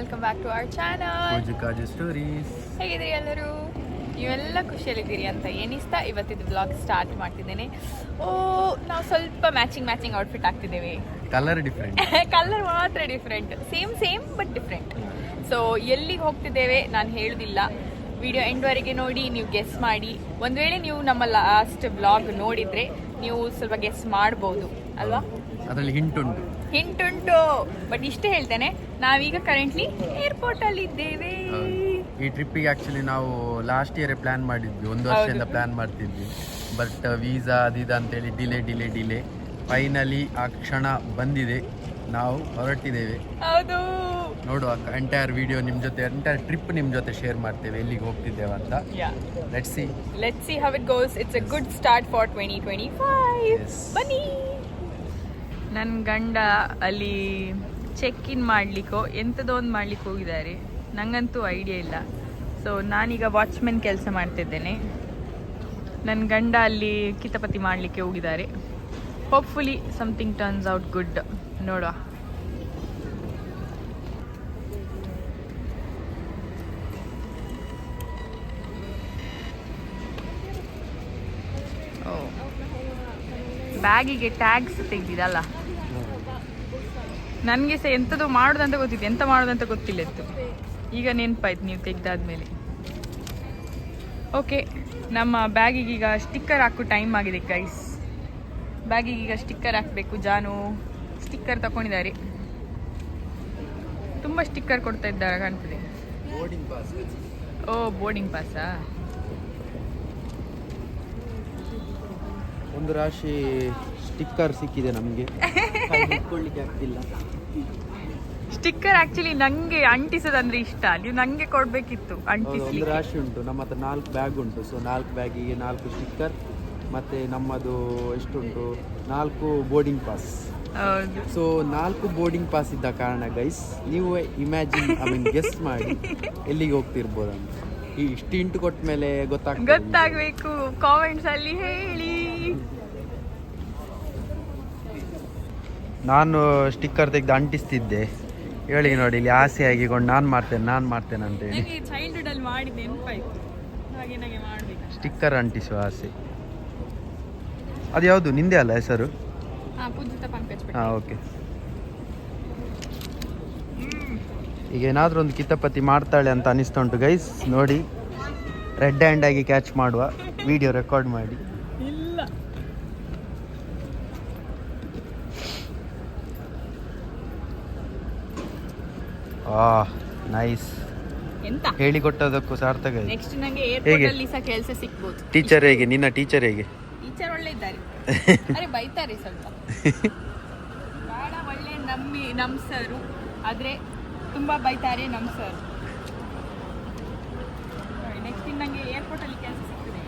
Welcome back to our channel stories. ಹೇಗಿದ್ದೀರಿ ಎಲ್ಲರೂ? ನೀವೆಲ್ಲ ಖುಷಿಯಲ್ಲಿದ್ದೀರಿ ಅಂತ ಎನಿಸ್ತಾ ಇವತ್ತಿದ್ದು ವ್ಲಾಗ್ ಸ್ಟಾರ್ಟ್ ಮಾಡ್ತಿದ್ದೇನೆ. ನಾವು ಸ್ವಲ್ಪ ಮ್ಯಾಚಿಂಗ್ ಔಟ್ಫಿಟ್ ಆಗ್ತಿದ್ದೇವೆ. ಕಲರ್ ಡಿಫ್ರೆಂಟ್ ಕಲರ್ ಮಾತ್ರ different, same but different. So ಎಲ್ಲಿಗೆ ಹೋಗ್ತಿದ್ದೇವೆ ನಾನು ಹೇಳುದಿಲ್ಲ, ವಿಡಿಯೋ ಎಂಡ್ವರೆಗೆ ನೋಡಿ ನೀವು ಗೆಸ್ ಮಾಡಿ. ಒಂದು ವೇಳೆ ನೀವು ನಮ್ಮ ಲಾಸ್ಟ್ ವ್ಲಾಗ್ ನೋಡಿದ್ರೆ ನೀವು ಸ್ವಲ್ಪ ಗೆಸ್ ಮಾಡ್ಬೋದು ಅಲ್ವಾ? ಅದರಲ್ಲಿ ಹಿಂಟುಂಟು ಬಟ್ ಇಷ್ಟೇ ಹೇಳ್ತೇನೆ, ನಾವೀಗ ಕರೆಂಟ್ಲಿ ಏರ್ಪೋರ್ಟ್ ಅಲ್ಲಿ ಇದ್ದೇವೆ. ಈ ಟ್ರಿಪ್ಪಿಗೆ ಆಕ್ಚುಲಿ ನಾವು ಲಾಸ್ಟ್ ಇಯರ್ ಪ್ಲಾನ್ ಮಾಡಿದ್ವಿ, ಒಂದು ವರ್ಷದಿಂದ ಪ್ಲಾನ್ ಮಾಡ್ತಿದ್ವಿ. ಬಟ್ ವೀಸಾ ಅದಿದ ಅಂತೇಳಿ ಡಿಲೇ ಫೈನಲಿ ಆ ಕ್ಷಣ ಬಂದಿದೆ, ನಾವು ಹೊರಟಿದ್ದೇವೆ. ಹೌದು, ನೋಡುವ ಎಂಟೈರ್ ವಿಡಿಯೋ ನಿಮ್ಮ ಜೊತೆ, ಎಂಟೈರ್ ಟ್ರಿಪ್ ನಿಮ್ಮ ಜೊತೆ ಶೇರ್ ಮಾಡ್ತೇವೆ ಎಲ್ಲಿಗೆ ಹೋಗ್ತಿದ್ದೇವೆ ಅಂತ. Let's see how it goes. It's a good start for 2025. ಬನ್ನಿ. ನನ್ನ ಗಂಡ ಅಲ್ಲಿ ಚೆಕ್ ಇನ್ ಮಾಡ್ಲಿಕ್ಕೋ ಎಂಥದೋ ಒಂದು ಮಾಡ್ಲಿಕ್ಕೆ ಹೋಗಿದ್ದಾರೆ, ನಂಗಂತೂ ಐಡಿಯಾ ಇಲ್ಲ. ಸೊ ನಾನೀಗ ವಾಚ್ಮೆನ್ ಕೆಲಸ ಮಾಡ್ತಿದ್ದೇನೆ, ನನ್ನ ಗಂಡ ಅಲ್ಲಿ ಕಿತಪತಿ ಮಾಡಲಿಕ್ಕೆ ಹೋಗಿದ್ದಾರೆ. Hopefully something turns out good, ನೋಡುವ. ಬ್ಯಾಗಿಗೆ ಟ್ಯಾಗ್ಸ್ ತೆಗ್ದಿದಲ್ಲ, ನನಗೆ ಸಹ ಎಂಥದ್ದು ಮಾಡೋದಂತ ಗೊತ್ತಿತ್ತು, ಎಂತ ಮಾಡೋದಂತ ಗೊತ್ತಿಲ್ಲ ಇತ್ತು. ಈಗ ನೆನಪಾಯ್ತು ನೀವು ತೆಗ್ದಾದ್ಮೇಲೆ. ಓಕೆ, ನಮ್ಮ ಬ್ಯಾಗಿಗೀಗ ಸ್ಟಿಕ್ಕರ್ ಹಾಕೋ ಟೈಮ್ ಆಗಿದೆ ಗೈಸ್. ಬ್ಯಾಗಿಗೀಗ ಸ್ಟಿಕ್ಕರ್ ಹಾಕಬೇಕು. ಜಾನು ಸ್ಟಿಕ್ಕರ್ ತಗೊಂಡಿದ್ದಾರೆ, ತುಂಬ ಸ್ಟಿಕ್ಕರ್ ಕೊಡ್ತಾ ಇದ್ದಾರೆ ಕಾಣ್ತದೆ. ಓ, ಬೋರ್ಡಿಂಗ್ ಪಾಸಾ? ಒಂದು ರಾಶಿ ಸ್ಟಿಕ್ಕರ್ ಸಿಕ್ಕಿದೆ ನಮಗೆ, ಆಗ್ತಿಲ್ಲ. ಸ್ಟಿಕ್ಕರ್ ಆಕ್ಚುಲಿ ನಂಗೆ ಅಂಟಿಸೋದಂದ್ರೆ ಇಷ್ಟ, ನೀವು ನಂಗೆ ಕೊಡ್ಬೇಕಿತ್ತು ಅಂಟಿಸ್ಲಿಕ್ಕೆ. ಒಂದು ರಾಶಿ ಉಂಟು, ನಮ್ಮ ಹತ್ರ 4 ಬ್ಯಾಗ್ ಉಂಟು. ಸೊ 4 ಬ್ಯಾಗಿಗೆ 4 ಸ್ಟಿಕ್ಕರ್, ಮತ್ತೆ ನಮ್ಮದು ಎಷ್ಟುಂಟು 4 ಬೋರ್ಡಿಂಗ್ ಪಾಸ್. ಹೌದು. ಸೊ 4 ಬೋರ್ಡಿಂಗ್ ಪಾಸ್ ಇದ್ದ ಕಾರಣ ಗೈಸ್, ನೀವು ಇಮ್ಯಾಜಿನ್ ಗೆಸ್ ಮಾಡಿ ಎಲ್ಲಿಗೆ ಹೋಗ್ತಿರ್ಬೋದು ಅಂತ. ಈ ಇಷ್ಟು ಕೊಟ್ಟ ಮೇಲೆ ಗೊತ್ತಾಗಬೇಕು, ಕಾಮೆಂಟ್ಸ್ ಅಲ್ಲಿ ಹೇಳಿ. ನಾನು ಸ್ಟಿಕ್ಕರ್ ತೆಗೆದು ಅಂಟಿಸ್ತಿದ್ದೆ, ಹೇಳಿ ನೋಡಿ ಇಲ್ಲಿ ಆಸೆ ಆಗಿಕೊಂಡು ನಾನು ಮಾಡ್ತೇನೆ ಅಂತ ಹೇಳಿ ಚೈಲ್ಡ್ಹುಡ್ ಅಲ್ಲಿ ಮಾಡಿದ್ದೆ, ನೆನಪಾಯ್ತು. ಹಾಗೆ ನನಗೆ ಮಾಡಬೇಕು ಸ್ಟಿಕ್ಕರ್ ಅಂಟಿಸುವ ಆಸೆ. ಅದು ಯಾವುದು, ನಿಂದೆ ಅಲ್ಲ ಹೆಸರು? ಪೂಜಿತ ಪಂಕಜ್. ಓಕೆ. ಈಗ ಏನಾದರೂ ಒಂದು ಕಿತಪತಿ ಮಾಡ್ತಾಳೆ ಅಂತ ಅನಿಸ್ತಾ ಉಂಟು ಗೈಸ್. ನೋಡಿ, ರೆಡ್ ಹ್ಯಾಂಡ್ ಆಗಿ ಕ್ಯಾಚ್ ಮಾಡುವ, ವಿಡಿಯೋ ರೆಕಾರ್ಡ್ ಮಾಡಿ. ಇಲ್ಲ, ನೈಸ್. ಎಂತ ಹೇಳಿಕೊಟ್ಟದಕ್ಕೂ ಸಾರ್ಥಕ. ನೆಕ್ಸ್ಟ್ ನನಗೆ ಏರ್ಪೋರ್ಟ್ ಅಲ್ಲಿ ಸಹ ಕೆಲಸ ಸಿಕ್ಬೋದು. ಟೀಚರ್ ಹೇಗೆ? ನಿನ್ನ ಟೀಚರ್ ಹೇಗೆ? ಟೀಚರ್ ಒಳ್ಳೆ ಇದ್ದಾರೆ. ಅರೆ ಬೈತಾರೆ ಸ್ವಲ್ಪ, ಬಹಳ ಒಳ್ಳೆ ನಮ್ಮ ಸರು, ಆದ್ರೆ ತುಂಬಾ ಬೈತಾರೆ ನಮ್ಮ ಸರ್. ನೆಕ್ಸ್ಟ್ ನನಗೆ ಏರ್ಪೋರ್ಟ್ ಅಲ್ಲಿ ಕೆಲಸ ಸಿಗ್ತದೆ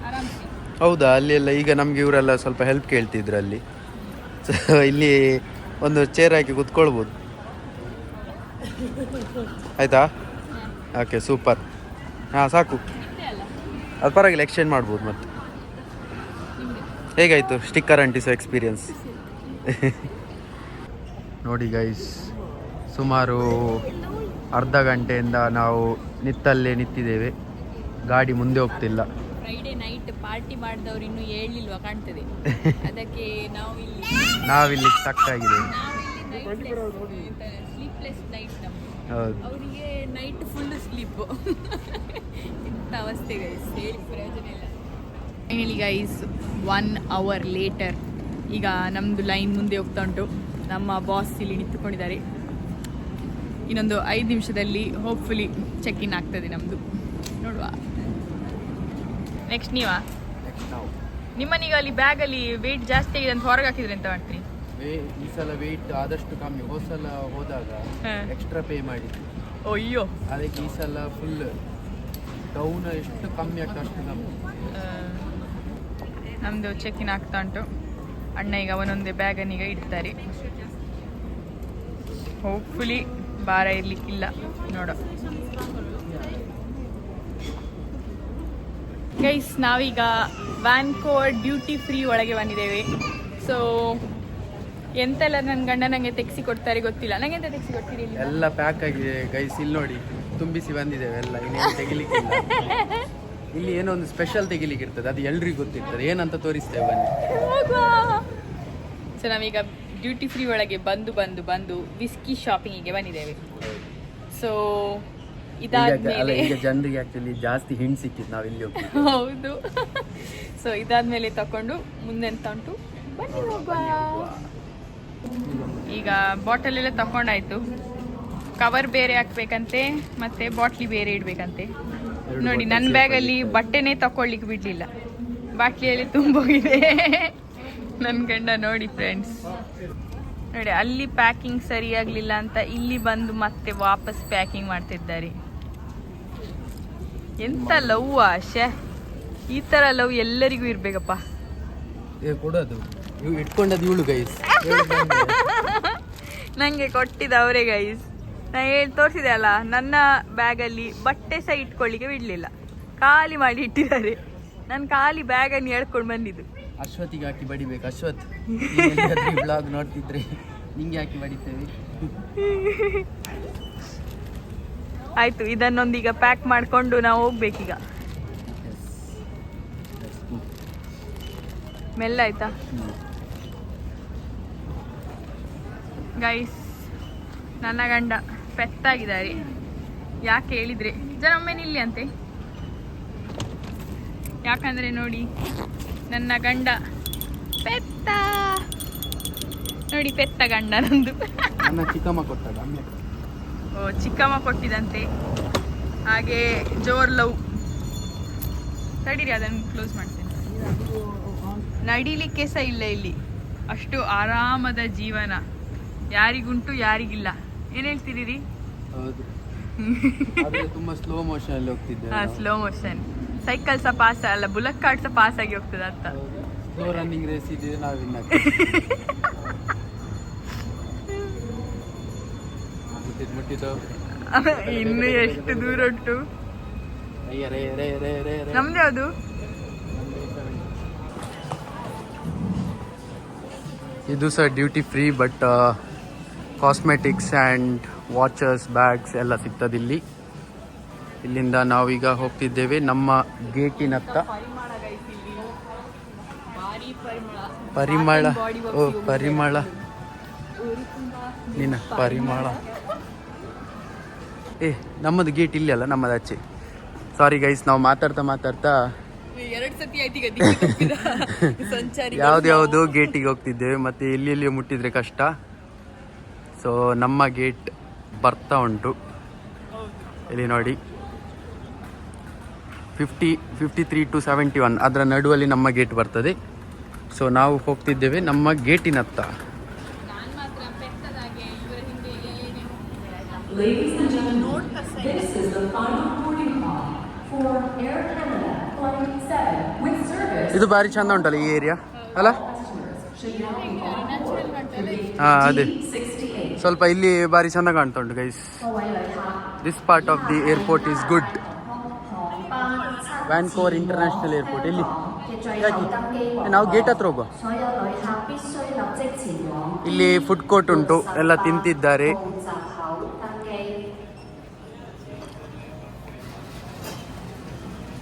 ಆರಾಮ್ಸಿ. ಹೌದಾ? ಅಲ್ಲಿ ಎಲ್ಲ ಈಗ ನಮ್ಗೆ ಇವರೆಲ್ಲ ಸ್ವಲ್ಪ ಹೆಲ್ಪ್ ಕೇಳ್ತಿದ್ರು ಅಲ್ಲಿ. ಇಲ್ಲಿ ಒಂದು ಚೇರ್ ಹಾಕಿ ಕುತ್ಕೊಳ್ಬೋದು, ಆಯ್ತಾ? Okay, super. ಸಾಕು, ಅದು ಪರವಾಗಿಲ್ಲ, ಎಕ್ಸ್ಚೇಂಜ್ ಮಾಡ್ಬೋದು. ಮತ್ತೆ ಹೇಗಾಯಿತು ಸ್ಟಿಕ್ಕರ್ ಅಂಟಿಸೋ ಎಕ್ಸ್ಪೀರಿಯನ್ಸ್? ನೋಡಿ ಗೈಸ್, ಸುಮಾರು ಅರ್ಧ ಗಂಟೆಯಿಂದ ನಾವು ನಿತ್ತಲ್ಲೇ ನಿಂತಿದ್ದೇವೆ, ಗಾಡಿ ಮುಂದೆ ಹೋಗ್ತಿಲ್ಲ. ಫ್ರೈಡೇ ನೈಟ್ ಪಾರ್ಟಿ ಮಾಡಿದವ್ರು ಇನ್ನೂ ಹೇಳಿಲ್ವಾ ಕಾಣ್ತದೆ, ಅದಕ್ಕೆ ನಾವಿಲ್ಲಿ ಸ್ಟಕ್ ಆಗಿದ್ದೇವೆ. ಸ್ಲೀಪ್ಲೆಸ್ ನೈಟ್ ನಮ್ಮದು. ಹೌದು, ಅವರಿಗೆ ನೈಟ್ ಫುಲ್ ಸ್ಲೀಪ್. ಇಂಥ ಅವಸ್ಥೆ ಗೈಸ್, ಹೇಳಿ ಪ್ರಯೋಜನ ಇಲ್ಲ. ಹೇಳಿ ಗೈಸ್, 1 hour ಲೇಟರ್ ಈಗ ನಮ್ಮದು ಲೈನ್ ಮುಂದೆ ಹೋಗ್ತಾ ಉಂಟು. ನಮ್ಮ ಬಾಸ್ ಇಲ್ಲಿ ನಿಂತುಕೊಂಡಿದ್ದಾರೆ. ಇನ್ನೊಂದು 5 ನಿಮಿಷದಲ್ಲಿ ಹೋಪ್ಫುಲಿ ಚೆಕ್ ಇನ್ ಆಗ್ತದೆ ನಮ್ಮದು, ನೋಡುವ. ನೆಕ್ಸ್ಟ್ ನೀವಾ? ನಿಮ್ಮನೀಗ ಅಲ್ಲಿ ಬ್ಯಾಗಲ್ಲಿ ವೆಯ್ಟ್ ಜಾಸ್ತಿ ಆಗಿದೆ ಅಂತ ಹೊರಗೆ ಹಾಕಿದ್ರೆ ಎಂತ ಮಾಡ್ತೀರಿ? ಈ ಸಲ ವೆಯ್ಟ್ ಆದಷ್ಟು ಕಮ್ಮಿ, ಹೋದ ಸಲ ಹೋದಾಗ ಎಕ್ಸ್ಟ್ರಾ ಪೇ ಮಾಡಿದ್ವಿ. ಅಯ್ಯೋ, ಅದಕ್ಕೆ ಈ ಸಲ ಫುಲ್ ಡೌನ್, ಎಷ್ಟು ಕಮ್ಮಿ ಆಗ್ತದೆ ಅಷ್ಟು ಕಮ್ಮಿ. ನಮ್ಮದು ಚೆಕ್ ಇನ್ ಆಗ್ತಾ ಉಂಟು. ಅಣ್ಣ ಈಗ ಅವನೊಂದೇ ಬ್ಯಾಗನ್ನೀಗ ಇಡ್ತಾರೆ. ಹೋಪ್ಫುಲಿ ಭಾರ ಇರಲಿಕ್ಕಿಲ್ಲ, ನೋಡೋ. ಗೈಸ್, ನಾವೀಗ ವ್ಯಾನ್ಕೋರ್ ಡ್ಯೂಟಿ ಫ್ರೀ ಒಳಗೆ ಬಂದಿದ್ದೇವೆ. ಸೊ ಎಂತೆಲ್ಲ ನನ್ನ ಗಂಡ ನಂಗೆ ತೆಗ್ಸಿ ಕೊಡ್ತಾರೆ ಗೊತ್ತಿಲ್ಲ. ನಂಗೆ ಎಂತ ತೆಗ್ಸಿ ಕೊಡ್ತೀರಿ ಇಲ್ಲಿ? ಎಲ್ಲ ಪ್ಯಾಕ್ ಆಗಿದೆ ಗೈಸ್, ಇಲ್ಲಿ ನೋಡಿ ತುಂಬಿಸಿ ಬಂದಿದ್ದೇವೆ ಎಲ್ಲ, ಇನ್ನೇನು ತೆಗಿಲಿಕ್ಕಿಲ್ಲ. ಇಲ್ಲಿ ಏನೋ ಒಂದು ಸ್ಪೆಷಲ್ ತೆಗಿಲಿಕ್ಕೆ ಇರ್ತದೆ, ಅದು ಎಲ್ರಿಗೂ ಗೊತ್ತಿರ್ತದೆ, ಏನಂತ ತೋರಿಸ್ತೇವೆ ಬನ್ನಿ. ಸೊ ನಾವೀಗ ಡ್ಯೂಟಿ ಫ್ರೀ ಒಳಗೆ ಬಂದು ವಿಸ್ಕಿ ಶಾಪಿಂಗಿಗೆ ಬಂದಿದ್ದೇವೆ. ಸೊ ಇದಾದ್ಮೇಲೆ ಈಗ ಜನರಿಗೆ ಆಕ್ಚುಲಿ ಜಾಸ್ತಿ ಹಿಂಟ್ ಸಿಕ್ಕಿತ್ತು ನಾವು ಇಲ್ಲಿ ಹೋಗಿ. ಹೌದು. ಸೊ ಇದಾದ್ಮೇಲೆ ತಕೊಂಡು ಮುಂದೆಂತ ಉಂಟು ಬನ್ನಿ ಹೋಗುವ. ಈಗ ಬಾಟಲ್ ಎಲ್ಲ ತಕೊಂಡಾಯ್ತು, ಕವರ್ ಬೇರೆ ಹಾಕ್ಬೇಕಂತೆ ಮತ್ತೆ ಬಾಟ್ಲಿ ಬೇರೆ ಇಡ್ಬೇಕಂತೆ. ನೋಡಿ ನನ್ನ ಬ್ಯಾಗಲ್ಲಿ ಬಟ್ಟೆನೇ ತಕೊಳ್ಳಿಕ್ಕೆ ಬಿಡ್ಲಿಲ್ಲ, ಬಾಟ್ಲಿಯಲ್ಲಿ ತುಂಬೋಗಿದೆ. ನನ್ನ ಗಂಡ ನೋಡಿ ಫ್ರೆಂಡ್ಸ್, ನೋಡಿ ಅಲ್ಲಿ ಪ್ಯಾಕಿಂಗ್ ಸರಿಯಾಗ್ಲಿಲ್ಲ ಅಂತ ಇಲ್ಲಿ ಬಂದು ಮತ್ತೆ ವಾಪಸ್ ಪ್ಯಾಕಿಂಗ್ ಮಾಡ್ತಿದ್ದಾರೆ. ಎಂತ ಲವ್ ಆಶೆ, ಈ ತರ ಲವ್ ಎಲ್ಲರಿಗೂ ಇರ್ಬೇಕಪ್ಪ. ಕೊಡೋದು ಇಟ್ಕೊಂಡದ್ದು ಇವಳು ಗೈಸ್, ನಂಗೆ ಕೊಟ್ಟಿದ್ದವರೇ ಗೈಸ್. ನಾ ಹೇಳಿ ತೋರಿಸಿದೆ ಅಲ್ಲ, ನನ್ನ ಬ್ಯಾಗಲ್ಲಿ ಬಟ್ಟೆ ಸಹ ಇಟ್ಕೊಳ್ಳಿಕ್ಕೆ ಬಿಡ್ಲಿಲ್ಲ, ಖಾಲಿ ಮಾಡಿ ಇಟ್ಟಿದ್ದಾರೆ. ನಾನು ಖಾಲಿ ಬ್ಯಾಗನ್ನು ಎಳ್ಕೊಂಡು ಬಂದಿದ್ದು. ಅಶ್ವತಿಗೆ ಹಾಕಿ ಬಡಿಬೇಕು. ಅಶ್ವತ್ ಬ್ಲಾಗ್ ನೋಡ್ತಿದ್ರೆ ನಿಂಗೆ ಹಾಕಿ ಬಡಿತೇವೆ. ಆಯ್ತು, ಇದನ್ನೊಂದೀಗ ಪ್ಯಾಕ್ ಮಾಡ್ಕೊಂಡು ನಾವು ಹೋಗ್ಬೇಕೀಗ. ಮೆಲ್ಲ ಆಯ್ತಾ ಗೈಸ್? ನನ್ನ ಗಂಡ ಪೆತ್ತಾಗಿದ್ದಾರೆ. ಯಾಕೆ ಹೇಳಿದ್ರೆ ಜನೊಮ್ಮೆ ನಿಲ್ಲಿ ಅಂತೆ. ಯಾಕಂದ್ರೆ ನೋಡಿ ನನ್ನ ಗಂಡ ಪೆತ್ತ, ನೋಡಿ ಪೆತ್ತ ಗಂಡ ನಂದು. ನನ್ನ ಚಿಕ್ಕಮ್ಮ ಕೊಟ್ಟದ. ಓ ಚಿಕ್ಕಮ್ಮ ಕೊಟ್ಟಿದಂತೆ. ಹಾಗೆ ಜೋರ್ ಲವ್. ತಡೀರಿ ಅದನ್ನು ಕ್ಲೋಸ್ ಮಾಡ್ತೇನೆ. ನಡಿಲಿಕ್ಕೆ ಸಹ ಇಲ್ಲ ಇಲ್ಲಿ, ಅಷ್ಟು ಆರಾಮದ ಜೀವನ. ಯಾರಿಗುಂಟು ಯಾರಿಗಿಲ್ಲ. ಏನ್ ಹೇಳ್ತೀರಿ? ಹೌದು, ತುಂಬಾ ಸ್ಲೋ ಮೋಷನ್ ಅಲ್ಲಿ ಹೋಗ್ತಿದ್ದೆ. Slow motion. ಸೈಕಲ್ ಸಹ ಪಾಸ್ ಅಲ್ಲ, ಬುಲೆಟ್ ಕಾರ್ಡ್ ಸಹ ಪಾಸ್ ಆಗಿ ಹೋಗ್ತದೆ ಅಂತ. ಸ್ಲೋ ರನ್ನಿಂಗ್ ರೇಸ್ ಇದೆ, ನಾವು ಇನ್ನು ಎಷ್ಟು ದೂರ ಉಂಟು? ನಮ್ದು ಯಾವುದು? ಇದು ಸಹ duty free, but cosmetics and watches, bags ಎಲ್ಲ ಸಿಗ್ತದಿಲ್ಲಿ. ಇಲ್ಲಿಂದ ನಾವೀಗ ಹೋಗ್ತಿದ್ದೇವೆ ನಮ್ಮ ಗೇಟಿನತ್ತ. ಪರಿಮಳ, ಓ ಪರಿಮಳ, ನಿನ್ನ ಪರಿಮಳ. ನಮ್ಮದು ಗೇಟ್ ಇಲ್ಲಿ ಅಲ್ಲ, ನಮ್ಮದು ಆಚೆ. ಸಾರಿ ಗೈಸ್, ನಾವು ಮಾತಾಡ್ತಾ ಯಾವ್ದು ಗೇಟಿಗೆ ಹೋಗ್ತಿದ್ದೇವೆ, ಮತ್ತೆ ಎಲ್ಲಿ ಮುಟ್ಟಿದ್ರೆ ಕಷ್ಟ. ಸೊ ನಮ್ಮ ಗೇಟ್ ಬರ್ತಾ ಉಂಟು, ಇಲ್ಲಿ ನೋಡಿ 53 to 71 ಅದರ ನಡುವಲ್ಲಿ ನಮ್ಮ ಗೇಟ್ ಬರ್ತದೆ. ಸೊ ನಾವು ಹೋಗ್ತಿದ್ದೇವೆ ನಮ್ಮ ಗೇಟಿನತ್ತ. ಇದು ಭಾರಿ ಚಂದ ಉಂಟಲ್ಲ ಈ ಏರಿಯಾ ಅಲ್ಲ? ಅದೇ ಸ್ವಲ್ಪ ಇಲ್ಲಿ ಭಾರಿ ಚಂದ ಕಾಣ್ತಾ ಉಂಟು guys. This part of the airport is good. Vancouver international airport. ಇಲ್ಲಿ ನಾವು ಗೇಟ್ ಹತ್ರ ಹೋಗುವ. ಇಲ್ಲಿ ಫುಡ್ ಕೋರ್ಟ್ ಉಂಟು, ಎಲ್ಲ ತಿಂತಿದ್ದಾರೆ.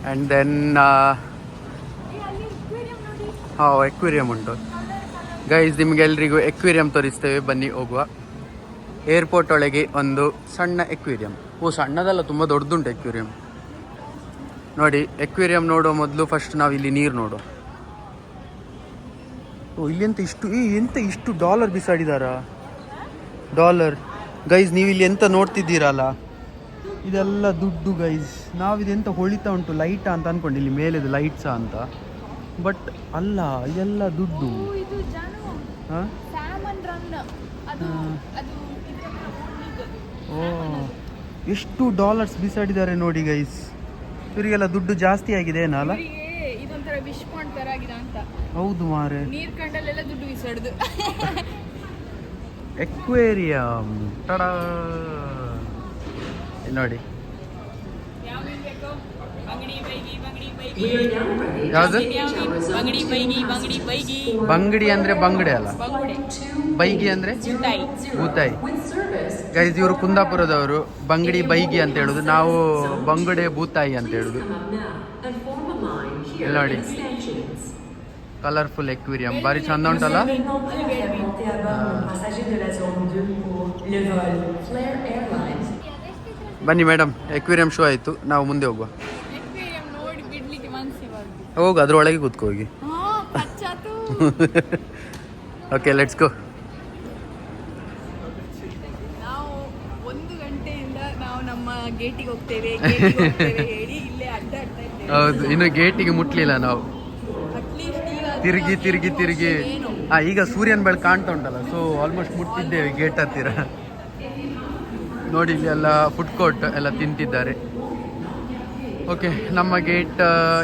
ಆ್ಯಂಡ್ ದೆನ್ ಎಕ್ವೇರಿಯಂ ಉಂಟು ಗೈಸ್. ನಿಮಗೆಲ್ರಿಗೂ ಎಕ್ವೇರಿಯಂ ತೋರಿಸ್ತೇವೆ, ಬನ್ನಿ ಹೋಗುವ. ಏರ್ಪೋರ್ಟ್ ಒಳಗೆ ಒಂದು ಸಣ್ಣ ಎಕ್ವೇರಿಯಂ. ಓ ಸಣ್ಣದಲ್ಲ, ತುಂಬ ದೊಡ್ಡದುಂಟು ಎಕ್ವೇರಿಯಂ. ನೋಡಿ, ಎಕ್ವೇರಿಯಂ ನೋಡೋ ಮೊದಲು ಫಸ್ಟ್ ನಾವು ಇಲ್ಲಿ ನೀರು ನೋಡುವ. ಓ ಇಲ್ಲಿ ಎಂತ ಇಷ್ಟು ಡಾಲರ್ ಬಿಸಾಡಿದಾರ. ಡಾಲರ್ ಗೈಸ್, ನೀವು ಇಲ್ಲಿ ಎಂತ ನೋಡ್ತಿದ್ದೀರಲ್ಲ, ಇದೆಲ್ಲ ದುಡ್ಡು ಗೈಸ್. ನಾವಿದೆಂತ ಹೊಳಿತಾ ಉಂಟು, ಲೈಟಾ ಅಂತ ಅನ್ಕೊಂಡು ಇಲ್ಲಿ ಮೇಲೆದು ಲೈಟ್ಸಾ ಅಂತ, ಬಟ್ ಅಲ್ಲ, ಇದೆಲ್ಲ ದುಡ್ಡು. ಓ ಎಷ್ಟು ಡಾಲರ್ಸ್ ಬಿಸಾಡಿದ್ದಾರೆ ನೋಡಿ ಗೈಸ್. ಇವರಿಗೆಲ್ಲ ದುಡ್ಡು ಜಾಸ್ತಿ ಆಗಿದೆ ಏನಲ್ಲ? ಇದೊಂಥರ ವಿಶ್ ಪಾಯಿಂಟ್ ತರ ಆಗಿದೆ ಅಂತ. ಹೌದು ಮಾರೆ, ನೀರ್ ಕಂಡಲ್ಲೆಲ್ಲ ದುಡ್ಡು ಬಿಸಾಡುದು. ಎಕ್ವೇರಿಯಂ ಟಡಾ ನೋಡಿ. ಯಾವ ಬೇಕು? ಬಂಗಡಿ ಬೈಗಿ ಯಾವುದು? ಬಂಗಡಿ ಬೈಗಿ ಬಂಗಡಿ ಬೈಗಿ. ಬಂಗಡಿ ಅಂದ್ರೆ ಬಂಗಡೆ ಅಲ್ಲ, ಬೈಗಿ ಅಂದ್ರೆ ಬೂತಾಯಿ. ಗೈಸ್ ಇವರು ಕುಂದಾಪುರದವರು, ಬಂಗಡಿ ಬೈಗಿ ಅಂತ ಹೇಳುದು, ನಾವು ಬಂಗಡೆ ಬೂತಾಯಿ ಅಂತ ಹೇಳುದು. ಇಲ್ಲಿ ನೋಡಿ ಕಲರ್ಫುಲ್ ಎಕ್ವೇರಿಯಂ, ಬಾರಿ ಚಂದ ಉಂಟಲ್ಲ. ಬನ್ನಿ ಮೇಡಮ್, ಎಕ್ವೇರಿಯಂ ಶೋ ಆಯಿತು, ನಾವು ಮುಂದೆ ಹೋಗುವ. ನೋಡಿ ಬಿಡ್ಲಿಕ್ಕೆ ಮನಸ್ಸಿಗೆ ಹೋಗು, ಅದ್ರೊಳಗೆ ಕೂತ್ಕೋ ಹೋಗಿ. Okay, let's go. ನಾವು 1 ಗಂಟೆಯಿಂದ ನಾವು ನಮ್ಮ ಗೇಟಿಗೆ ಹೋಗ್ತೇವೆ ಹೇಳಿ ಇಲ್ಲೇ ಅಡ್ಡಾಡ್ತಾ ಇದ್ದೇವೆ. ಹೌದು, ಇನ್ನು ಗೇಟಿಗೆ ಮುಟ್ಲಿಲ್ಲ ನಾವು. ತಿರುಗಿ ತಿರುಗಿ ತಿರುಗಿ ಈಗ ಸೂರ್ಯನ ಬೆಳಕು ಕಾಣ್ತಾ ಉಂಟಲ್ಲ, ಸೊ ಆಲ್ಮೋಸ್ಟ್ ಮುಟ್ಟಿದ್ದೇವೆ ಗೇಟ್ ಹತ್ತಿರ. ನೋಡಿ ಇಲ್ಲಿ ಎಲ್ಲ ಫುಡ್ ಕೋರ್ಟ್ ಎಲ್ಲ ತಿಂತಿದ್ದಾರೆ. ಓಕೆ, ನಮ್ಮ ಗೇಟ್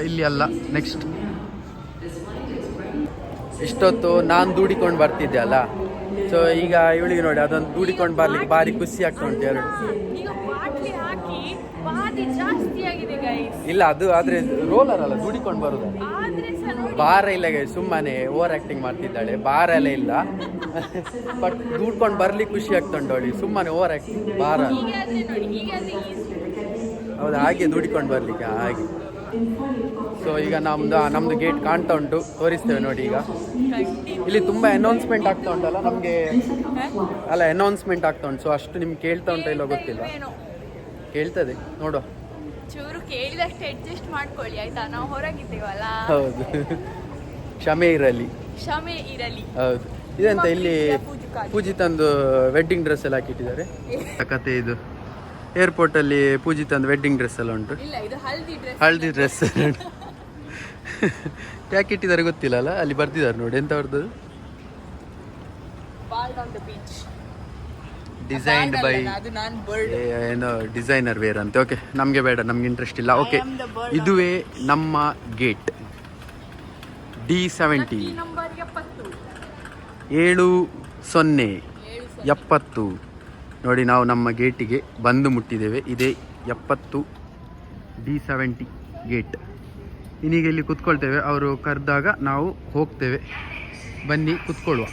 ಇಲ್ಲಿ ಅಲ್ಲ, ನೆಕ್ಸ್ಟ್. ಇಷ್ಟೊತ್ತು ನಾನು ದೂಡಿಕೊಂಡು ಬರ್ತಿದ್ದೆ ಅಲ್ಲ, ಸೊ ಈಗ ಇವಳಿಗೆ ನೋಡಿ ಅದೊಂದು ದೂಡಿಕೊಂಡು ಬರ್ಲಿಕ್ಕೆ ಭಾರಿ ಖುಷಿ ಆಗ್ತಾ ಉಂಟು. ಎರಡು ಇಲ್ಲ, ಅದು ಆದ್ರೆ ರೋಲರ್ ಅಲ್ಲ, ದೂಡಿಕೊಂಡು ಬರುದು. ಭಾರ ಇಲ್ಲ ಗೈಸ್, ಸುಮ್ಮನೆ ಓವರ್ ಆಕ್ಟಿಂಗ್ ಮಾಡ್ತಿದ್ದಾಳೆ. ಭಾರ ಎಲ್ಲ ಇಲ್ಲ, ಬಟ್ ದೂಡ್ಕೊಂಡು ಬರ್ಲಿಕ್ಕೆ ಖುಷಿ ಆಗ್ತಾ ಉಂಟು ಅವಳಿಗೆ. ಸುಮ್ಮನೆ ಓವರ್ ಆಕ್ಟಿಂಗ್, ಭಾರ ಹೌದು, ಹಾಗೆ ದೂಡಿಕೊಂಡು ಬರ್ಲಿಕ್ಕೆ ಹಾಗೆ. ಸೊ ಈಗ ನಮ್ದು ಗೇಟ್ ಕಾಣ್ತಾ ಉಂಟು, ತೋರಿಸ್ತೇವೆ ನೋಡಿ. ಈಗ ಇಲ್ಲಿ ತುಂಬಾ ಅನೌನ್ಸ್ಮೆಂಟ್ ಆಗ್ತಾ ಉಂಟಲ್ಲ ನಮ್ಗೆ, ಅಲ್ಲ ಅನೌನ್ಸ್ಮೆಂಟ್ ಆಗ್ತಾ ಉಂಟು. ಸೊ ಅಷ್ಟು ನಿಮ್ಗೆ ಕೇಳ್ತಾ ಉಂಟು ಇಲ್ಲೋ ಗೊತ್ತಿಲ್ಲ, ಕೇಳ್ತದೆ ನೋಡುವ. ಚೂರು ಕೇಳಿದಷ್ಟು ಅಡ್ಜಸ್ಟ್ ಮಾಡ್ಕೊಳ್ಳಿ ಆಯ್ತಾ, ನಾವು ಹೊರಗಿದ್ದೇವಲ್ಲ. ಹೌದು, ಕ್ಷಮೆ ಇರಲಿ. ಹೌದು. ಇದೆಂತ ಇಲ್ಲಿ ಪೂಜಿತಂದು ವೆಡ್ಡಿಂಗ್ ಡ್ರೆಸ್ ಎಲ್ಲ ಹಾಕಿಟ್ಟಿದ್ದಾರೆ. ಕತೆ ಇದು ಏರ್ಪೋರ್ಟ್ ಅಲ್ಲಿ ಪೂಜಿತಂದು ವೆಡ್ಡಿಂಗ್ ಡ್ರೆಸ್ ಎಲ್ಲ ಉಂಟು. ಹಲ್ದಿ ಡ್ರೆಸ್ ಯಾಕೆ ಇಟ್ಟಿದ್ದಾರೆ ಗೊತ್ತಿಲ್ಲ ಅಲ್ಲ, ಅಲ್ಲಿ ಬರ್ದಿದ್ದಾರೆ ನೋಡಿ. ಎಂತ ಬರ್ದದು? ಡಿಸೈನ್ಡ್ ಬೈ ಏನೋ ಡಿಸೈನರ್ ವೇರ್ ಅಂತೆ. ಓಕೆ, ನಮಗೆ ಬೇಡ, ನಮ್ಗೆ ಇಂಟ್ರೆಸ್ಟ್ ಇಲ್ಲ. ಓಕೆ, ಇದುವೇ ನಮ್ಮ ಗೇಟ್ D70 7070. ನೋಡಿ, ನಾವು ನಮ್ಮ ಗೇಟಿಗೆ ಬಂದು ಮುಟ್ಟಿದ್ದೇವೆ. ಇದೇ 70 D70 ಗೇಟ್. ಇನ್ನೀಗ ಇಲ್ಲಿ ಕುತ್ಕೊಳ್ತೇವೆ, ಅವರು ಕರೆದಾಗ ನಾವು ಹೋಗ್ತೇವೆ. ಬನ್ನಿ ಕುತ್ಕೊಳ್ಳುವ.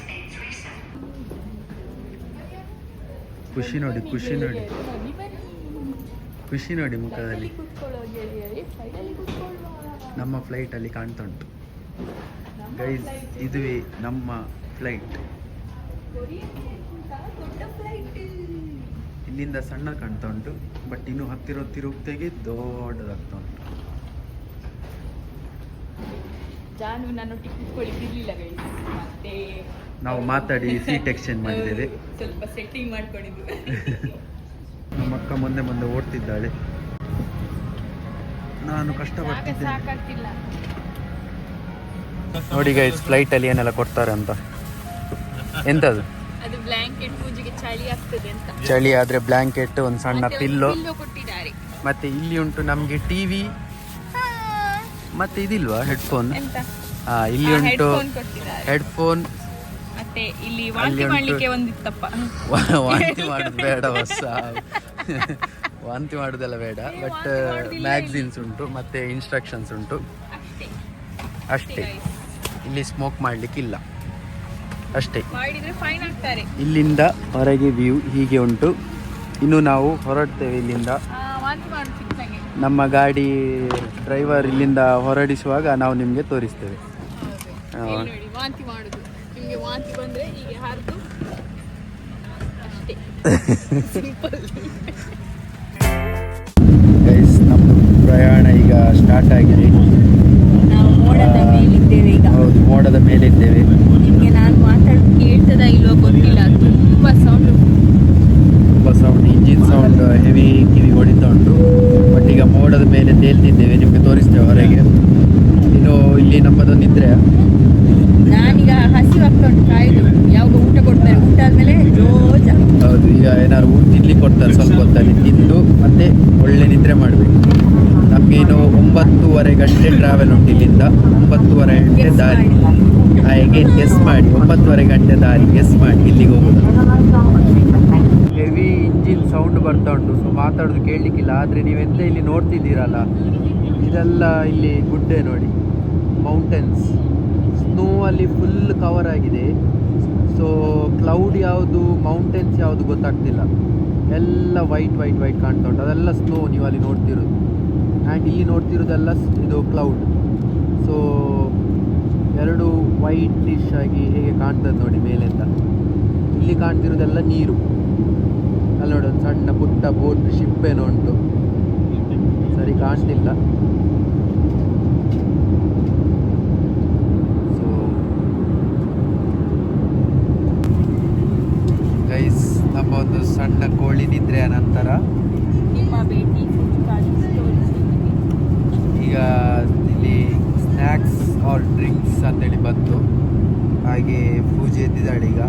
ಖುಷಿ ನೋಡಿ, ಖುಷಿ ನೋಡಿ, ಖುಷಿ ನೋಡಿ ಮುಖದಲ್ಲಿ. ನಮ್ಮ ಫ್ಲೈಟ್ ಅಲ್ಲಿ ಕಾಣ್ತಾ ಉಂಟು ಗೈಸ್, ಇದುವೇ ನಮ್ಮ ಫ್ಲೈಟ್. ಇಲ್ಲಿಂದ ಸಣ್ಣ ಕಾಣ್ತಾ ಉಂಟು, ಬಟ್ ಇನ್ನು ಹತ್ತಿರ ಹೊತ್ತಿಗೆ ದೊಡ್ಡದಾಗ್ತಾ ಉಂಟು. ಮತ್ತೆ ನಾವು ಮಾತಾಡಿ ಸೀಟ್ ಎಕ್ಸ್ಚೇಂಜ್ ಮಾಡಿದ್ದೇವೆ, ಸ್ವಲ್ಪ ಸೆಟ್ಟಿಂಗ್ ಮಾಡ್ಕೊಂಡಿದ್ವಿ. ನಮ್ಮ ಅಕ್ಕ ಮುಂದೆ ಓಡ್ತಿದ್ದಾಳೆ, ನಾನು ಕಷ್ಟಪಡ್ತಿದ್ದೇನೆ. ನೋಡಿ ಗೈಸ್, ಫ್ಲೈಟ್ ಅಲ್ಲಿ ಏನೆಲ್ಲ ಕೊಡ್ತಾರೆ ಅಂತ. ಎಂತದು? ಅದು ಬ್ಲಾಂಕೆಟ್, ಪೂಜೆಗೆ ಚಳಿ ಆಗ್ತದೆ ಅಂತ. ಚಳಿ ಆದ್ರೆ ಬ್ಲಾಂಕೆಟ್, ಒಂದು ಸಣ್ಣ ಪಿಲ್ಲೋ ಕೊಟ್ಟಿದ್ದಾರೆ. ಮತ್ತೆ ಇಲ್ಲಿ ಉಂಟು ನಮ್ಗೆ ಟಿವಿ, ಮತ್ತೆ ಇದಿಲ್ವಾ ಹೆಡ್ಫೋನ್? ಇಲ್ಲಿ ಉಂಟು ಹೆಡ್ಫೋನ್. ಮತ್ತೆ ಇಲ್ಲಿ ವಾಂತಿ ಮಾಡ್ಲಿಕ್ಕೆ ಒಂದಿತ್ತಪ್ಪ. ವಾಂತಿ ಮಾಡುದು ಬೇಡ, ಹೊಸ ವಾಂತಿ ಮಾಡುದೆಲ್ಲ ಬೇಡ. ಬಟ್ ಮ್ಯಾಗಝಿನ್ಸ್ ಉಂಟು, ಮತ್ತೆ ಇನ್ಸ್ಟ್ರಕ್ಷನ್ಸ್ ಉಂಟು, ಅಷ್ಟೇ. ಇಲ್ಲಿ ಸ್ಮೋಕ್ ಮಾಡ್ಲಿಕ್ಕಿಲ್ಲ, ಅಷ್ಟೇ. ಇಲ್ಲಿಂದ ಹೊರಗೆ ವ್ಯೂ ಹೀಗೆ ಉಂಟು. ಇನ್ನು ನಾವು ಹೊರಡ್ತೇವೆ ಇಲ್ಲಿಂದ. ನಮ್ಮ ಗಾಡಿ ಡ್ರೈವರ್ ಇಲ್ಲಿಂದ ಹೊರಡಿಸುವಾಗ ನಾವು ನಿಮಗೆ ತೋರಿಸ್ತೇವೆ. ಗೈಸ್, ನಮ್ಮ ಪ್ರಯಾಣ ಈಗ ಸ್ಟಾರ್ಟ್ ಆಗಿದೆ. ನಾವು ಮೋಡದ ಮೇಲಿದ್ದೇವೆ ಈಗ. ಹೌದು, ಮೋಡದ ಮೇಲಿದ್ದೇವೆ. ನಿಮಗೆ ನಾನು ಮಾತಾಡೋದು ಕೇಳ್ತದ ಇಲ್ವೋ ಗೊತ್ತಿಲ್ಲ, ತುಂಬ ಸೌಂಡ್, ಇಂಜಿನ್ ಸೌಂಡ್ ಹೆವಿ ಕಿವಿ ಹೊಡಿತಾ ಉಂಟು. ಬಟ್ ಈಗ ಮೋಡದ ಮೇಲೆ ತೇಲ್ತಿದ್ದೇವೆ, ನಿಮಗೆ ತೋರಿಸ್ತೇವೆ ಹೊರಗೆ. ಇನ್ನು ಇಲ್ಲಿ ನಮ್ಮದೊಂದು ನಿದ್ರೆ. ನಾನೀಗ ಹಸಿವಾಗ್ತಾ ಉಂಟು, ಕಾಯ್ದು ಯಾವಾಗ ಊಟ ಕೊಡ್ತಾರೆ, ಊಟ ಆದ್ಮೇಲೆ ಜೋಜ. ಹೌದು, ಈಗ ಏನಾದ್ರು ತಿನ್ಲಿಕ್ಕೆ ಕೊಡ್ತಾರೆ, ಸ್ವಲ್ಪ ಹೊತ್ತಲ್ಲಿ ತಿಂದು ಮತ್ತೆ ಒಳ್ಳೆ ನಿದ್ರೆ ಮಾಡಬೇಕು. ನಮಗೆ ಇನ್ನು 9.5 ಗಂಟೆ ಟ್ರಾವೆಲ್ ಉಂಟು ಇಲ್ಲಿಂದ. 9.5 ಗಂಟೆ ದಾರಿ. ಹೇಗೇನು ಗೆಸ್ ಮಾಡಿ, 9.5 ಗಂಟೆ ದಾರಿ ಗೆಸ್ ಮಾಡಿ ಇಲ್ಲಿಗೆ ಹೋಗೋದು. ಹೆವಿ ಇಂಜಿನ್ ಸೌಂಡ್ ಬರ್ತಾ ಉಂಟು, ಸೊ ಮಾತಾಡೋದು ಕೇಳಲಿಕ್ಕಿಲ್ಲ. ಆದರೆ ನೀವೆಂತ ಇಲ್ಲಿ ನೋಡ್ತಿದ್ದೀರಲ್ಲ, ಇದರ ಇದೆಲ್ಲ ಇಲ್ಲಿ ಗುಡ್ಡೆ ನೋಡಿ, ಮೌಂಟೇನ್ಸ್. ಸ್ನೋ ಅಲ್ಲಿ ಫುಲ್ ಕವರ್ ಆಗಿದೆ. ಸೊ ಕ್ಲೌಡ್ ಯಾವುದು ಮೌಂಟೇನ್ಸ್ ಯಾವುದು ಗೊತ್ತಾಗ್ತಿಲ್ಲ. ಎಲ್ಲ ವೈಟ್ ವೈಟ್ ವೈಟ್ ಕಾಣ್ತಾ ಉಂಟು, ಅದೆಲ್ಲ ಸ್ನೋ ನೀವು ಅಲ್ಲಿ ನೋಡ್ತಿರೋದು. ಆ್ಯಂಡ್ ಇಲ್ಲಿ ನೋಡ್ತಿರೋದೆಲ್ಲ ಇದು ಕ್ಲೌಡ್. ಸೊ ಎರಡು ವೈಟ್ ಡಿಶ್ ಆಗಿ ಹೇಗೆ ಕಾಣ್ತದೆ ನೋಡಿ ಮೇಲಿಂದ. ಇಲ್ಲಿ ಕಾಣ್ತಿರೋದೆಲ್ಲ ನೀರು. ಅಲ್ಲಿ ನೋಡಿ ಒಂದು ಸಣ್ಣ ಪುಟ್ಟ ಬೋಟ್ ಶಿಪ್ ಏನೋ ಉಂಟು, ಸರಿ ಕಾಣ್ತಿಲ್ಲ. ಸೊ ಗೈಸ್, ನಮ್ಮ ಒಂದು ಸಣ್ಣ ಕೋಳಿ ನಿದ್ರೆಯ ನಂತರ ನಿಮ್ಮ ಭೇಟಿ ಈಗ ಇಲ್ಲಿ ಸ್ನ್ಯಾಕ್ಸ್ ಆರ್ ಡ್ರಿಂಕ್ಸ್ ಅಂತೇಳಿ ಬಂತು. ಹಾಗೆ ಪೂಜೆ ಎದ್ದಿದ್ದಾಳೆ ಈಗ.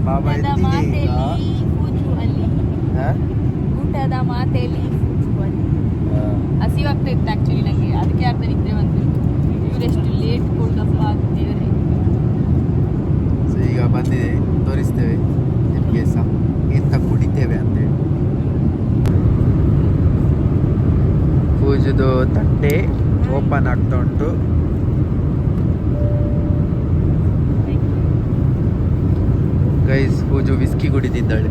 ಬಾಬಾ ಎದ್ದಿದೆ ಈಗ. ಊಟದ ಮಾತೆಯಲ್ಲಿ ಹಸಿವಾಗ್ತಾ ಇತ್ತು ಆ್ಯಕ್ಚುಲಿ ನನಗೆ, ಅದಕ್ಕೆ ಅರ್ಧ ನಿದ್ರೆ ಬಂತು. ಇವರೆಷ್ಟು ಲೇಟ್ ಕೊಡಪ್ಪ ದೇವರೇ. ಸೊ ಈಗ ಬಂದಿದೆ, ತೋರಿಸ್ತೇವೆ ನಿಮಗೆ ಸಹ ಎಂತ ಕುಡಿತೇವೆ ಅಂತೇಳಿ. ಪೂಜೆದು ತಟ್ಟೆ ಓಪನ್ ಆಗ್ತಾ ಉಂಟು. ಗೈಸ್, ಪೂಜು ವಿಸ್ಕಿ ಕುಡಿತಿದ್ದಾಳೆ.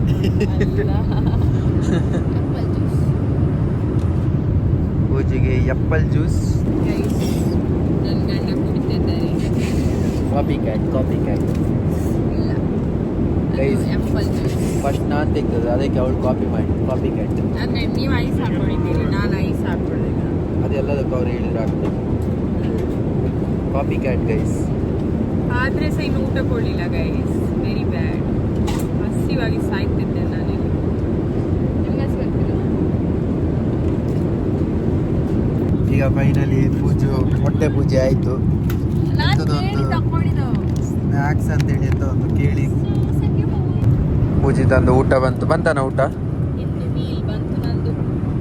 ಪೂಜೆಗೆ ಆಪಲ್ ಜ್ಯೂಸ್. ನನ್ನ ಗಂಡ ಕುಡಿತಿದ್ದಾರೆ. Copycat guys. Apple juice. First ನಾನು ತೆಗ್ದದ್ದು, ಅದಕ್ಕೆ ಅವಳು ಕಾಫಿ ಕ್ಯಾಟ್. ಅಂದರೆ ನೀವು ಐಸ್ ಹಾಕೊಂಡಿದ್ದೀರಿ, ನಾನು ಐಸ್ ಹಾಕೊಳ್ಳಿಲ್ಲ. ಅದೆಲ್ಲದಕ್ಕೂ ಅವ್ರು ಹೇಳಿದ್ರೆ ಆಗ್ತದೆ. Coffee cat guys. ಆದರೆ ಸಹ ಇನ್ನು ಊಟ ಕೊಡಲಿಲ್ಲ ಗೈಸ್, ವೆರಿ ಬ್ಯಾಡ್. ಹಸಿವಾಗಿ ಸಾಯ್ತಿದ್ದೆ ನಾನು. ನಿಮ್ಗೆ ಹಸಿವಾಗ್ತಿಲ್ಲ? ಈಗ ಫೈನಲಿ ಹೊಟ್ಟೆ ಪೂಜೆ ಆಯಿತು. ಸ್ನ್ಯಾಕ್ಸ್ ಅಂತೇಳಿ ಅಂತ ಒಂದು ಕೇಳಿ ಪೂಜೆ ತಂದು ಊಟ ಬಂತನ ಊಟ. ಹಿಂದೂ ಮೀಲ್ ಬಂತು ನಂದು.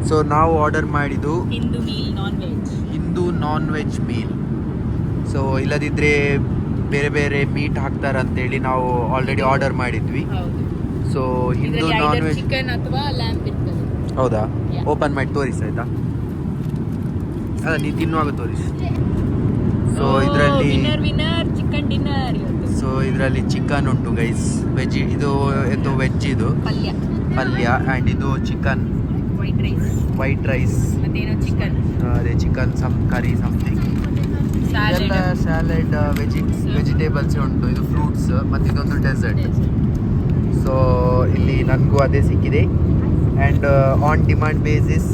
ಸೊ ನಾವು ಆರ್ಡರ್ ಮಾಡಿದ್ದು Hindu non veg meal. So ಇಲ್ಲದಿದ್ದರೆ ಬೇರೆ ಬೇರೆ ಮೀಟ್ ಹಾಕ್ತಾರಂತೇಳಿ ನಾವು ಆಲ್ರೆಡಿ ಆರ್ಡರ್ ಮಾಡಿದ್ವಿ. ಹೌದು. So Hindu non veg chicken ಅಥವಾ ಲ್ಯಾಂಪ್ ಇರ್ತದೆ. ಹೌದಾ? Yeah. ಓಪನ್ ಮಾಡಿ ತೋರಿಸಿ ಆಯ್ತಾ? ಅಲ್ಲ, ನೀವು ತಿನ್ನುವಾಗ ತೋರಿಸಿ. ಸೊ ಇದರಲ್ಲಿ ಚಿಕನ್ ಡಿನ್ನರ್ ಇವತ್ತು. ಸೊ ಇದರಲ್ಲಿ ಚಿಕನ್ ಉಂಟು ಗೈಸ್, ವೆಜ್. ಇದು ಎಂತ ವೆಜ್, ಇದು ಪಲ್ಯ. ಆ್ಯಂಡ್ ಇದು ಚಿಕನ್ ವೈಟ್ ರೈಸ್ ಮತ್ತೇನೋ ಚಿಕನ್, ಅದೇ ಚಿಕನ್ ಕರಿ ಸಮಥಿಂಗ್. ಎಲ್ಲ ಸ್ಯಾಲೆಡ್ ವೆಜಿಟೇಬಲ್ಸ್ ಉಂಟು. ಇದು ಫ್ರೂಟ್ಸ್ ಮತ್ತು ಇದೊಂದು ಡೆಸರ್ಟ್. ಸೊ ಇಲ್ಲಿ ನನಗೂ ಅದೇ ಸಿಕ್ಕಿದೆ. ಆ್ಯಂಡ್ ಆನ್ ಡಿಮಾಂಡ್ ಬೇಸಿಸ್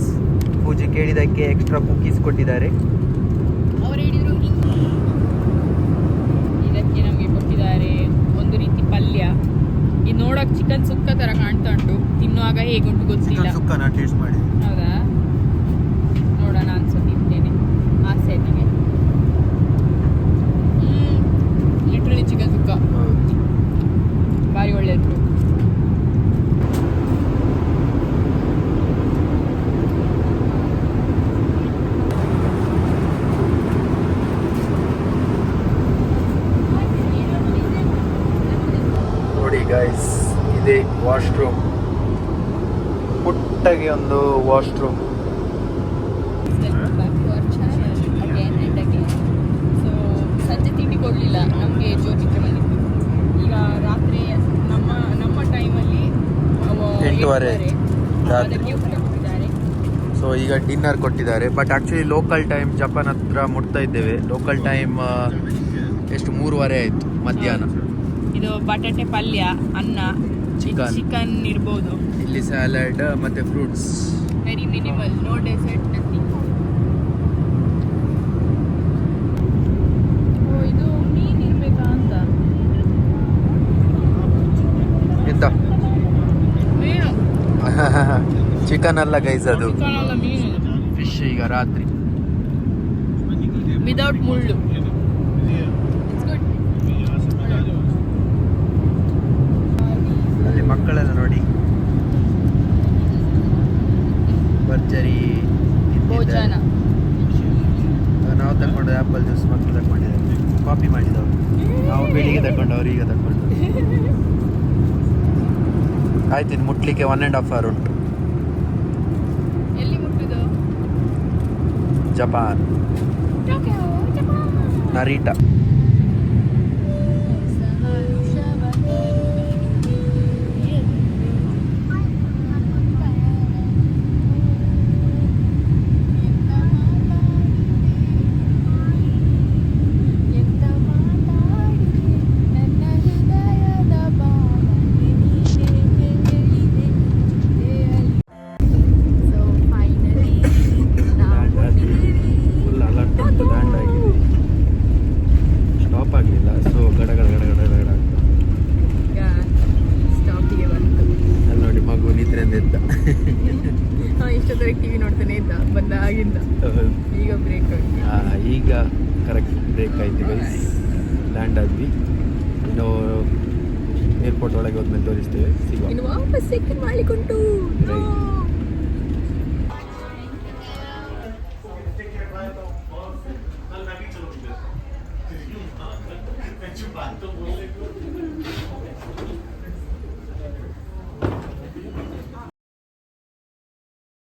ಪೂಜೆ ಕೇಳಿದ್ದಕ್ಕೆ ಎಕ್ಸ್ಟ್ರಾ ಕುಕೀಸ್ ಕೊಟ್ಟಿದ್ದಾರೆ. ಅವ್ರು ಹೇಳಿದ್ರು ಇದಕ್ಕೆ ನಮಗೆ ಕೊಟ್ಟಿದ್ದಾರೆ ಒಂದು ರೀತಿ ಪಲ್ಯ. ಇದು ನೋಡೋಕೆ ಚಿಕನ್ ಸುಕ್ಕ ಥರ ಕಾಣ್ತಾ ಉಂಟು, ತಿನ್ನುವಾಗ ಹೇಗುಂಟು ಗೊತ್ತಿಲ್ಲ. ಸುಕ್ಕನ ಟೇಸ್ಟ್ ಮಾಡಿ. ಹೌದಾ? ನೋಡೋಣ ಅನ್ಸುತ್ತಿದ್ದೇನೆ, ಆಸೆ ನನಗೆ. ಲಿಟ್ರಲಿ ಚಿಕನ್ ಸುಕ್ಕ ಭಾರಿ ಒಳ್ಳೆಯದು. ನೋಡಿ ಗೈಸ್, ಇದೆ ವಾಶ್ರೂಮ್. ಪುಟ್ಟಗೆ ಒಂದು ವಾಶ್ರೂಮ್. ಸೊ ಸಂಜೆ ತಿಂಡಿ ಕೊಡಲಿಲ್ಲ ನಮಗೆ, ಜ್ಯೋತಿಗೆ ಬಂದಿತ್ತು. ಈಗ ರಾತ್ರಿ ನಮ್ಮ ಟೈಮಲ್ಲಿ 8:30 ಅದಕ್ಕೆ ಊಟ ಕೊಟ್ಟಿದ್ದಾರೆ. ಸೊ ಈಗ ಡಿನ್ನರ್ ಕೊಟ್ಟಿದ್ದಾರೆ. But actually local time Japan ಹತ್ರ ಮುಟ್ತಾ ಇದ್ದೇವೆ. ಲೋಕಲ್ ಟೈಮ್ ಎಷ್ಟು 3:30 ಆಯಿತು ಮಧ್ಯಾಹ್ನ. ಇದು ಬಟಾಟೆ ಪಲ್ಯ, ಅನ್ನ, ಚಿಕನ್ ಇರ್ಬೋದು. ಇಲ್ಲಿ ಸ್ಯಾಲಡ್ ಮತ್ತು fruits. Very minimal, no dessert, nothing. ಇದು ಮೀನು ಇರ್ಬೇಕಾ ಅಂತ. ಎಂತ? ಮೀನು. ಚಿಕನ್ ಅಲ್ಲ ಗೈಸ್, ಅದು ಚಿಕನ್ ಅಲ್ಲ, ಮೀನು. ಫಿಶ್. ಈಗ ರಾತ್ರಿ ವಿದೌಟ್ ಮುಳ್ಳು. ಅಲ್ಲಿ ಮಕ್ಕಳೆಲ್ಲ ನೋಡಿ ಭರ್ಜರಿ ಭೋಜನ. ನಾವು ತಗೊಂಡು ಆ್ಯಪಲ್ ಜ್ಯೂಸ್, ಮಕ್ಕಳು ತಗೊಂಡಿದ್ದಾರೆ. ಕಾಪಿ ಮಾಡಿದವರು ನಾವು ಬೆಳಿಗ್ಗೆ ತಗೊಂಡವ್ರು, ಈಗ ತಗೊಂಡು ಆಯ್ತು. ಇನ್ನು ಮುಟ್ಲಿಕ್ಕೆ 1.5 hour ಉಂಟು. ಎಲ್ಲಿ ಮುಟ್ಟಿದ್ದು? Japan Narita. ಫುಲ್ ಅಲರ್ಟ್ ಉಂಟು, ಲ್ಯಾಂಡ್ ಆಗಿದೆ. ಸ್ಟಾಪ್ ಆಗಲಿಲ್ಲ, ಸೊ ಗಡ ಗಡ ಗಡ ಗಡ ಗಡ ಆಗ್ತದೆ. ಸ್ಟಾಪಿಗೆ ಬಂತು. ಅಲ್ಲಿ ನೋಡಿ ಮಗು ನಿದ್ರೆಯಿಂದ ಎದ್ದ. ಇಷ್ಟೊತ್ತವರೆಗೆ ಟಿವಿ ನೋಡ್ತಾನೆ ಇದ್ದ ಬಂದ ಆಗಿಂದ. ಈಗ ಬ್ರೇಕ್ ಈಗ ಕರೆಕ್ಟ್ ಬ್ರೇಕ್ ಆಯ್ತು ಗೈಸ್. ಲ್ಯಾಂಡ್ ಆದ್ವಿ. ಇನ್ನು ಏರ್ಪೋರ್ಟ್ ಒಳಗೆ ಹೋದ್ಮೇಲೆ ತೋರಿಸ್ತೇವೆ. ಸಿಗುವ. ಇನ್ನು ವಾಪಸ್ ಚೆಕ್ ಮಾಡ್ಲಿಕ್ಕುಂಟು. Right.